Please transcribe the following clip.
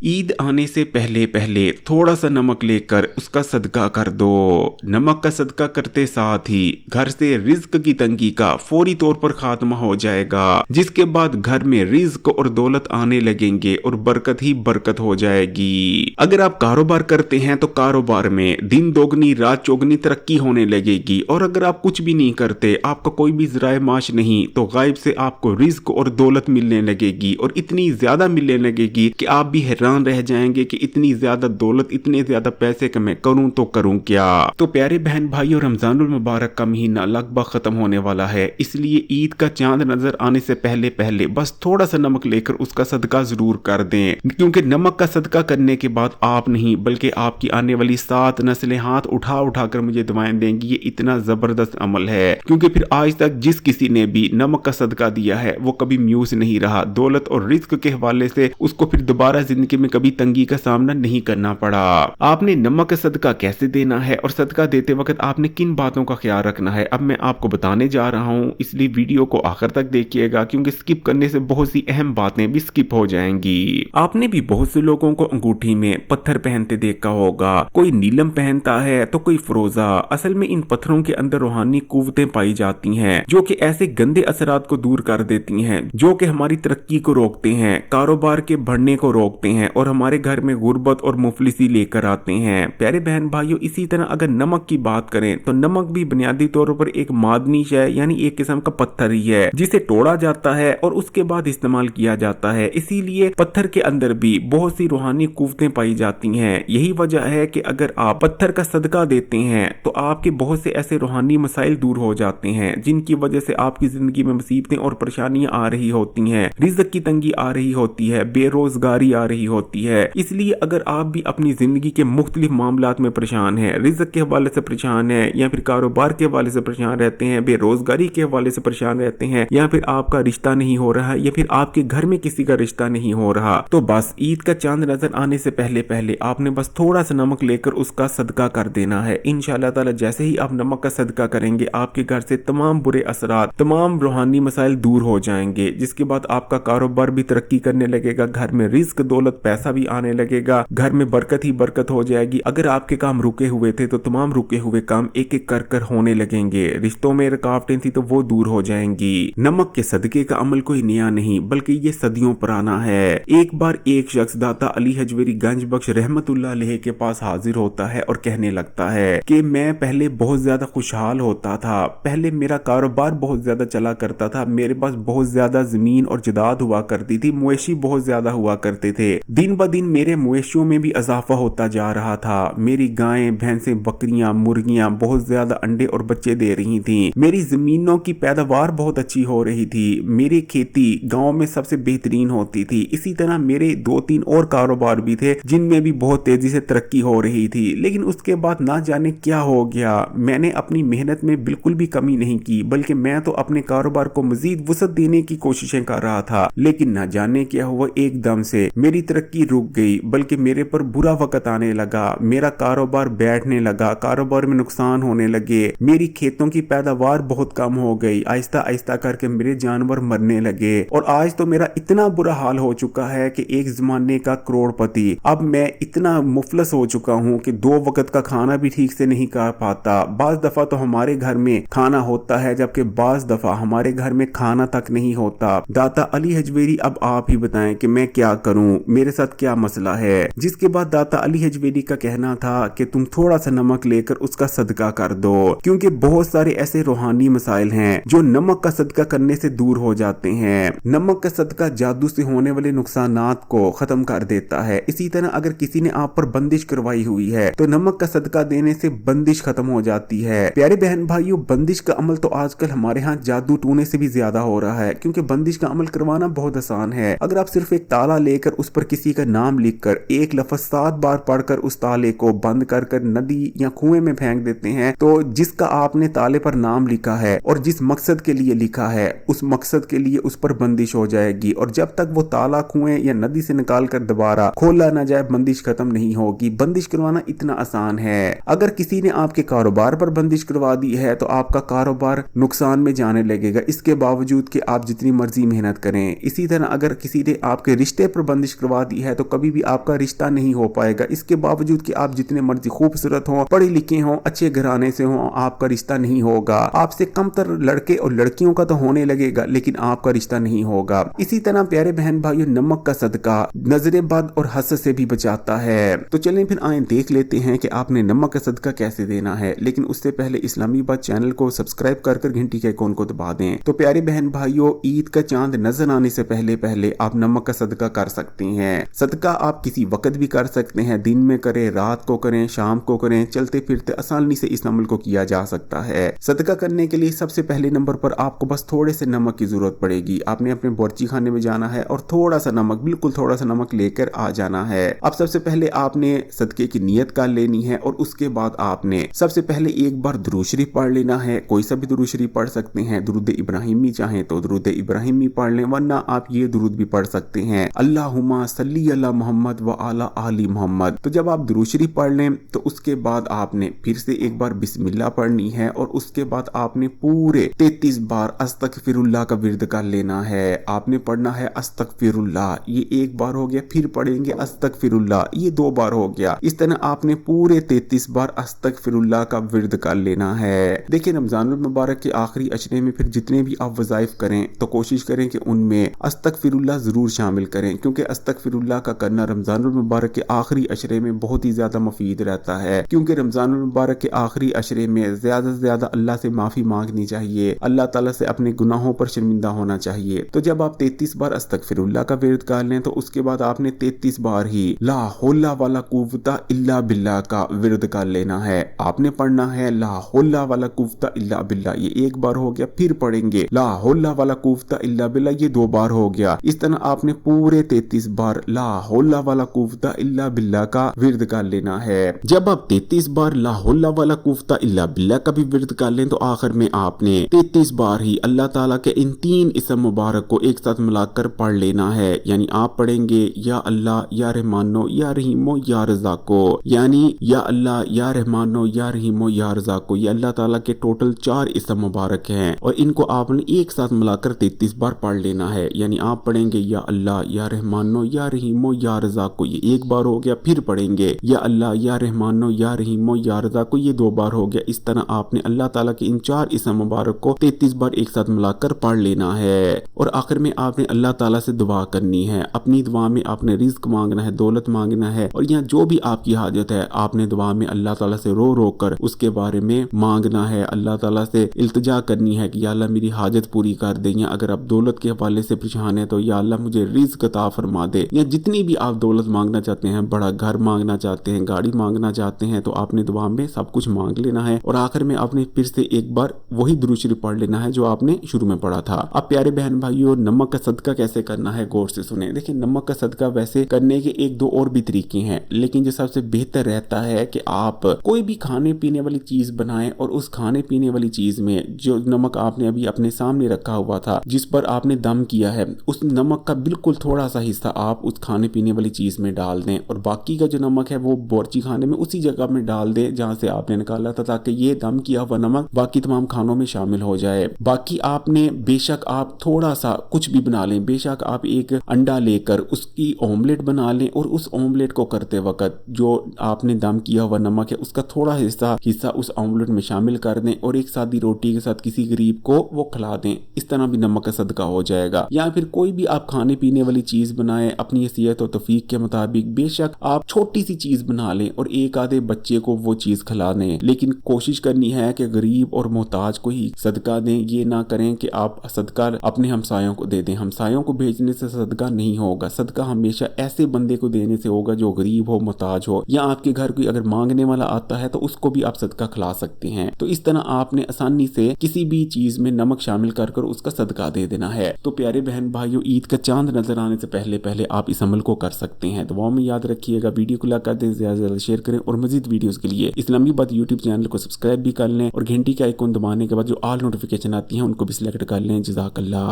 ईद आने से पहले पहले थोड़ा सा नमक लेकर उसका सदका कर दो। नमक का सदका करते साथ ही घर से रिज्क की तंगी का फौरी तौर पर खात्मा हो जाएगा, जिसके बाद घर में रिज्क और दौलत आने लगेंगे और बरकत ही बरकत हो जाएगी। अगर आप कारोबार करते हैं तो कारोबार में दिन दोगुनी रात चौगुनी तरक्की होने लगेगी, और अगर आप कुछ भी नहीं करते, आपका कोई भी ज़राए माश नहीं, तो गायब से आपको रिज्क और दौलत मिलने लगेगी, और इतनी ज्यादा मिलने लगेगी कि आप भी हैरान रह जाएंगे कि इतनी ज्यादा दौलत, इतने ज्यादा पैसे का मैं करूं तो करूं क्या। तो प्यारे बहन भाइयों, रमजानुल मुबारक का महीना लगभग खत्म होने वाला है, इसलिए ईद का चांद नजर आने से पहले पहले बस थोड़ा सा नमक लेकर उसका सदका जरूर कर दें, क्योंकि नमक का सदका करने के बाद आप नहीं बल्कि आपकी आने वाली 7 नस्लें हाथ उठा उठा कर मुझे दुआएं देंगी। ये इतना जबरदस्त अमल है, क्योंकि फिर आज तक जिस किसी ने भी नमक का सदका दिया है वो कभी म्यूस नहीं रहा। दौलत और रिज्क के हवाले से उसको फिर दोबारा जिंदगी में कभी तंगी का सामना नहीं करना पड़ा। आपने नमक का सदका कैसे देना है और सदका देते वक्त आपने किन बातों का ख्याल रखना है, अब मैं आपको बताने जा रहा हूं, इसलिए वीडियो को आखिर तक देखिएगा, क्योंकि स्किप करने से बहुत सी अहम बातें भी स्किप हो जाएंगी। आपने भी बहुत से लोगों को अंगूठी में पत्थर पहनते देखा होगा, कोई नीलम पहनता है तो कोई फरोजा। असल में इन पत्थरों के अंदर रूहानी कुव्वतें पाई जाती हैं, जो कि ऐसे गंदे असरात को दूर कर देती हैं, जो कि हमारी तरक्की को रोकते हैं, कारोबार के बढ़ने को रोकते हैं और हमारे घर में गुर्बत और मुफलिसी लेकर आते हैं। प्यारे बहन भाइयों, इसी तरह अगर नमक की बात करें तो नमक भी बुनियादी तौर पर एक मादनी है, यानी एक किस्म का पत्थर ही है, जिसे तोड़ा जाता है और उसके बाद इस्तेमाल किया जाता है। इसीलिए पत्थर के अंदर भी बहुत सी रूहानी कुव्वतें पाई जाती हैं। यही वजह है कि अगर आप पत्थर का सदका देते हैं तो आपके बहुत से ऐसे रूहानी मसाइल दूर हो जाते हैं, जिनकी वजह से आपकी जिंदगी में मुसीबतें और परेशानियां आ रही होती हैं, रिज़्क की तंगी आ रही होती है, बेरोजगारी आ रही होती है। इसलिए अगर आप भी अपनी जिंदगी के मुख्तलिफ मामलात में परेशान हैं, रिज़्क के हवाले से परेशान हैं, या फिर कारोबार के हवाले से परेशान रहते हैं, बेरोजगारी के हवाले से परेशान रहते हैं, या फिर आपका रिश्ता नहीं हो रहा, या फिर आपके घर में किसी का रिश्ता नहीं हो रहा, तो बस ईद का चांद नजर आने से पहले पहले आपने बस थोड़ा सा नमक लेकर उसका सदका कर देना है। इंशाअल्लाह ताला जैसे ही आप नमक का सदका करेंगे, आपके घर से तमाम बुरे असरात, तमाम रूहानी मसाइल दूर हो जाएंगे, जिसके बाद आपका कारोबार भी तरक्की करने लगेगा, घर में रिज्क दौलत पैसा भी आने लगेगा, घर में बरकत ही बरकत हो जाएगी। अगर आपके काम रुके हुए थे तो तमाम रुके हुए काम एक एक कर कर होने लगेंगे, रिश्तों में रुकावटें थी तो वो दूर हो जाएंगी। नमक के सदके का अमल कोई नया नहीं बल्कि ये सदियों पुराना है। एक बार एक शख्स दाता अली हजवेरी गंज बख्श रहमतुल्लाह अलैह के पास हाजिर होता है और कहने लगता है कि मैं पहले बहुत ज्यादा खुशहाल होता था, पहले मेरा कारोबार बहुत ज्यादा चला करता था, मेरे पास बहुत ज्यादा जमीन और जायदाद हुआ करती थी, मवेशी बहुत ज्यादा हुआ करते थे। दिन ब दिन मेरे मवेशियों में भी इजाफा होता जा रहा था, मेरी गायें भैंसें बकरियां मुर्गियां बहुत ज्यादा अंडे और बच्चे दे रही थी, मेरी जमीनों की पैदावार बहुत अच्छी हो रही थी, मेरी खेती गांव में सबसे बेहतरीन होती थी। इसी तरह मेरे 2-3 और कारोबार भी थे जिनमें भी बहुत तेजी से तरक्की हो रही थी। लेकिन उसके बाद ना जाने क्या हो गया, मैंने अपनी मेहनत में बिल्कुल भी कमी नहीं की, बल्कि मैं तो अपने कारोबार को मजीद वसअत देने की कोशिशें कर रहा था। लेकिन ना जाने क्या हुआ, एकदम से मेरी तरक्की रुक गई, बल्कि मेरे पर बुरा वक्त आने लगा, मेरा कारोबार बैठने लगा, कारोबार में नुकसान होने लगे, मेरी खेतों की पैदावार बहुत कम हो गई, आहिस्ता आहिस्ता करके मेरे जानवर मरने लगे, और आज तो मेरा इतना बुरा हाल हो चुका है कि एक जमाने का करोड़पति अब मैं इतना मुफलस हो चुका हूँ कि 2 वक्त का खाना भी ठीक से नहीं खा पाता। बाज दफा तो हमारे घर में खाना होता है, जबकि बाज दफा हमारे घर में खाना तक नहीं होता। दाता अली हजवेरी, अब आप ही बताएं कि मैं क्या करूं, मेरे साथ क्या मसला है। जिसके बाद दाता अली हजवेरी का कहना था कि तुम थोड़ा सा नमक लेकर उसका सदका कर दो, क्योंकि बहुत सारे ऐसे रूहानी मसाइल हैं जो नमक का सदका करने से दूर हो जाते हैं। नमक का सदका जादू से होने वाले नुकसानात को खत्म कर देता है। इसी तरह अगर किसी ने आप पर बंदिश करवाई हुई है तो नमक का सदका देने से बंदिश खत्म हो जाती है। प्यारे बहन भाइयों, बंदिश का अमल तो आजकल हमारे यहाँ जादू टूने से भी ज्यादा हो रहा है, क्योंकि बंदिश का अमल करवाना बहुत आसान है। अगर आप सिर्फ एक ताला लेकर उस पर किसी का नाम लिखकर एक लफ्ज 7 बार पढ़कर उस ताले को बंद कर कर नदी या कुएं में फेंक देते हैं, तो जिसका आपने ताले पर नाम लिखा है और जिस मकसद के लिए लिखा है उस मकसद के लिए उस पर बंदिश हो जाएगी, और जब तक वो ताला कुएं या नदी से निकाल कर दोबारा खोला ना जाए बंदिश खत्म नहीं होगी। बंदिश करवाना इतना आसान है। अगर किसी ने आपके कारोबार पर बंदिश करवा दी है तो आपका कारोबार नुकसान में जाने लगेगा, इसके बावजूद कि आप जितनी मर्जी मेहनत करें। इसी तरह अगर किसी ने आपके रिश्ते पर बंदिश करवा शादी है तो कभी भी आपका रिश्ता नहीं हो पाएगा। इसके बावजूद कि आप जितने मर्जी खूबसूरत हो, पढ़े लिखे हो, अच्छे घराने से हो, आपका रिश्ता नहीं होगा। आपसे कमतर लड़के और लड़कियों का तो होने लगेगा लेकिन आपका रिश्ता नहीं होगा। इसी तरह प्यारे बहन भाइयों, नमक का सदका नजरे बद और हसद से भी बचाता है। तो चलें फिर आए देख लेते हैं कि आपने नमक का सदका कैसे देना है। लेकिन उससे पहले इस्लामी बात चैनल को सब्सक्राइब कर घंटी के आइकॉन को दबा दें। तो प्यारे बहन भाइयों, ईद का चांद नजर आने से पहले पहले आप नमक का सदका कर सकते हैं। सदका आप किसी वक्त भी कर सकते हैं, दिन में करें, रात को करें, शाम को करें, चलते फिरते आसानी से इस अमल को किया जा सकता है। सदका करने के लिए सबसे पहले नंबर पर आपको बस थोड़े से नमक की जरूरत पड़ेगी। आपने अपने बावर्ची खाने में जाना है और थोड़ा सा नमक, बिल्कुल थोड़ा सा नमक लेकर आ जाना है। अब सबसे पहले आपने सदके की नियत कर लेनी है और उसके बाद आपने सबसे पहले एक बार दुरूद शरीफ पढ़ लेना है। कोई सा भी दुरूद शरीफ पढ़ सकते हैं, दुरूद इब्राहिमी चाहें तो दुरूद इब्राहिमी पढ़ लें, वरना आप ये दुरूद भी पढ़ सकते हैं, अल्लाहुम्मा सल्ली अला मोहम्मद व अला आली मोहम्मद। तो जब आप दुरूद शरीफ पढ़ लें तो उसके बाद आपने फिर से एक बार बिस्मिल्लाह पढ़नी है और उसके बाद आपने पूरे 33 बार अस्तगफिरुल्लाह का विर्द कर लेना है। आपने पढ़ना है अस्तगफिरुल्लाह, ये एक बार हो गया, फिर पढ़ेंगे अस्तगफिरुल्लाह, ये 2 बार हो गया। इस तरह आपने पूरे 33 बार अस्तगफिरुल्लाह का विर्द कर लेना है। देखिए, रमजानुल मुबारक के आखिरी अशरे में फिर जितने भी आप वज़ाइफ करें तो कोशिश करें कि उनमें अस्तगफिरुल्लाह जरूर शामिल करें, क्योंकि अस्तगफिरुल्लाह का करना रमजानुल मुबारक के आखिरी अशरे में बहुत ही ज्यादा मुफीद रहता है। क्योंकि रमजानुल मुबारक के आखिरी अशरे में ज्यादा से ज्यादा अल्लाह से माफी मांगनी चाहिए, अल्लाह ताला से अपने गुनाहों पर शर्मिंदा होना चाहिए। तो जब आप 33 बार अस्तगफिरुल्लाह का विर्द कर लें तो उसके बाद आपने 33 बार ही ला हौला वाला कुव्वता इल्ला बिल्लाह का विर्द कर लेना है। आपने पढ़ना है ला हौला वाला कुव्वता इल्ला बिल्लाह, ये एक बार हो गया, फिर पढ़ेंगे ला हौला वाला कुव्वता इल्ला बिल्लाह, ये 2 बार हो गया। इस तरह आपने पूरे 33 बार ला हौला वाला कुव्वता इल्ला बिल्लाह का विर्द कर लेना है। जब आप 33 बार ला हौला वाला कुव्वता इल्ला बिल्लाह का भी विर्द कर लें तो आखिर में आपने 33 बार ही अल्लाह ताला के इन 3 इस्म मुबारक को एक साथ मिलाकर पढ़ लेना है। यानी आप पढ़ेंगे या अल्लाह या रहमानो या रहीमो या रज़ाको, यानी या अल्लाह या रहमानो या रहीमो या रज़ाको। ये अल्लाह ताला के टोटल 4 इस्म मुबारक हैं और इनको आपने एक साथ मिलाकर 33 बार पढ़ लेना है। यानी आप पढ़ेंगे या अल्लाह या रहमानो या रहीमो या रज़ाको, ये एक बार हो गया, फिर पढ़ेंगे या अल्लाह या रहमानो या रहीमो या रज़ाको, ये 2 बार हो गया। इस तरह आपने अल्लाह ताला के इन 4 इस्म मुबारक को 33 बार एक साथ मिलाकर पढ़ लेना है। और आखिर में आपने अल्लाह ताला से दुआ करनी है। अपनी दुआ में आपने रिज़्क मांगना है, दौलत मांगना है, और यहाँ जो भी आपकी हाजत है आपने दुआ में अल्लाह ताला से रो रो कर उसके बारे में मांगना है। अल्लाह ताला से इल्तिजा करनी है कि या अल्लाह मेरी हाजत पूरी कर दे, या अगर आप दौलत के हवाले से परेशान है तो या अल्लाह मुझे रिज़्क अता फरमा दे। या जितनी भी आप दौलत मांगना चाहते हैं, बड़ा घर मांगना चाहते हैं, गाड़ी मांगना चाहते हैं, तो आपने दुआ में सब कुछ मांग लेना है। और आखिर में आपने फिर से एक बार वही दुरूद शरीफ पढ़ लेना है जो आपने शुरू में पढ़ा था। अब प्यारे बहन भाइयों, नमक का सदका कैसे करना है गौर से सुने। देखिए, नमक का सदका वैसे करने के 1-2 और भी तरीके हैं, लेकिन जो सबसे बेहतर रहता है कि आप कोई भी खाने पीने वाली चीज बनाएं और उस खाने पीने वाली चीज में जो नमक आपने अभी अपने सामने रखा हुआ था, जिस पर आपने दम किया है, उस नमक का बिल्कुल थोड़ा सा हिस्सा आप उस खाने पीने वाली चीज में डाल दें और बाकी का जो नमक है वो बावर्ची खाने में उसी जगह में डाल दें जहां से आपने निकाला था, ताकि ये दम किया हुआ नमक बाकी तमाम खानों में शामिल हो जाए। बाकी आपने बेशक आप थोड़ा सा कुछ भी बना लें, बेशक आप एक अंडा लेकर उसकी ऑमलेट बना लें और उस ऑमलेट को करते वक्त जो आपने दम किया हुआ नमक है उसका थोड़ा हिस्सा उस ऑमलेट में शामिल कर दें और एक सादी रोटी के साथ किसी गरीब को वो खिला दें। इस तरह भी नमक का सदका हो जाएगा। या फिर कोई भी आप खाने पीने वाली चीज बनाएं अपनी हैसियत और तौफीक के मुताबिक, बेशक आप छोटी सी चीज बना लें और एक आधे बच्चे को वो चीज खिला दें, लेकिन कोशिश करनी है कि गरीब और मोहताज को ही सदका दें। ये ना करें कि आप सदका अपने हमसायों को दे दें। हमसायों को भेजने से सदका नहीं होगा। सदका हमेशा ऐसे बंदे को देने से होगा जो गरीब हो, मोहताज हो, या आपके घर कोई अगर मांगने वाला आता है तो उसको भी आप सदका खिला सकते हैं। तो इस तरह आपने आसानी से किसी भी चीज में नमक शामिल कर उसका सदका दे देना है। तो प्यारे बहन भाइयों, ईद का चांद नजर आने से पहले पहले आप इस अमल को कर सकते हैं। दुआओं में याद रखिएगा, वीडियो को लाइक कर दें, ज्यादा से ज्यादा शेयर करें और मजीद वीडियोस के लिए इस्लामी बात यूट्यूब चैनल को सब्सक्राइब भी कर लें और घंटी का आइकॉन दबाने के बाद जो ऑल नोटिफिकेशन आती है उनको भी सिलेक्ट कर लें। जज़ाकल्लाह।